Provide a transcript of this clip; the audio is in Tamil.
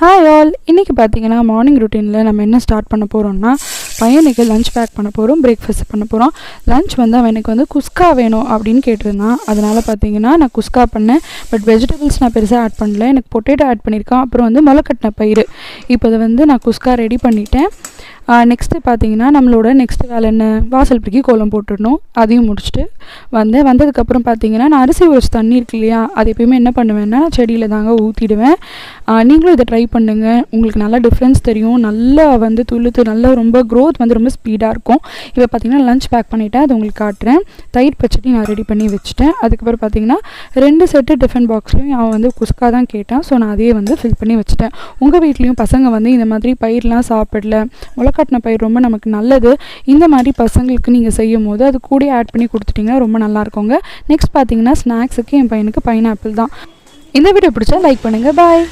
ஹாய் ஆல், இன்றைக்கி பார்த்தீங்கன்னா மார்னிங் ரொட்டீனில் நம்ம என்ன ஸ்டார்ட் பண்ண போகிறோம்னா பையனுக்கு லஞ்ச் பேக் பண்ண போகிறோம், பிரேக்ஃபாஸ்ட் பண்ண போகிறோம். லஞ்ச் வந்து அவனுக்கு வந்து குஸ்கா வேணும் அப்படின்னு கேட்டிருந்தான். அதனால் பார்த்தீங்கன்னா நான் குஸ்கா பண்ணேன். பட் வெஜிடபிள்ஸ் நான் பெருசாக ஆட் பண்ணல. எனக்கு பொட்டேட்டோ ஆட் பண்ணியிருக்கேன், அப்புறம் வந்து முளைக்கட்டின பயிறு. இப்போ அதை வந்து நான் குஸ்கா ரெடி பண்ணிட்டேன். நெக்ஸ்ட்டு பார்த்தீங்கன்னா நம்மளோட நெக்ஸ்ட்டு வேலை என்ன, வாசல் பெருக்கி கோலம் போட்டுடணும். அதையும் முடிச்சுட்டு வந்ததுக்கப்புறம் பார்த்தீங்கன்னா நான் அரிசி ஊற தண்ணி இருக்கு இல்லையா, அது எப்பயுமே என்ன பண்ணுவேன்னா செடியில் தாங்க ஊற்றிடுவேன். நீங்களும் இதை ட்ரை பண்ணுங்கள், உங்களுக்கு நல்லா டிஃப்ரென்ஸ் தெரியும். நல்லா வந்து துளுத்து நல்லா ரொம்ப க்ரோத் வந்து ரொம்ப ஸ்பீடாக இருக்கும். இப்போ பார்த்தீங்கன்னா லஞ்ச் பேக் பண்ணிவிட்டேன், அது உங்களுக்கு காட்டுறேன். தயிர் பச்சடி நான் ரெடி பண்ணி வச்சுட்டேன். அதுக்கப்புறம் பார்த்தீங்கன்னா 2 செட்டு டிஃபன் பாக்ஸ்லையும் அவன் வந்து குஸ்கா தான் கேட்டான். ஸோ நான் அதையே வந்து ஃபில் பண்ணி வச்சுட்டேன். உங்கள் வீட்லேயும் பசங்க வந்து இந்த மாதிரி பயிரெலாம் சாப்பிடல, முளைக்கட்டின பயிர் ரொம்ப நமக்கு நல்லது. இந்த மாதிரி பசங்களுக்கு நீங்கள் செய்யும் போது அது கூட ஆட் பண்ணி கொடுத்துட்டிங்கன்னா ரொம்ப நல்லாயிருக்குங்க. நெக்ஸ்ட் பார்த்தீங்கன்னா ஸ்நாக்ஸுக்கு என் பையனுக்கு பைனாப்பிள் தான். இந்த வீடியோ பிடிச்சா லைக் பண்ணுங்கள். பாய்.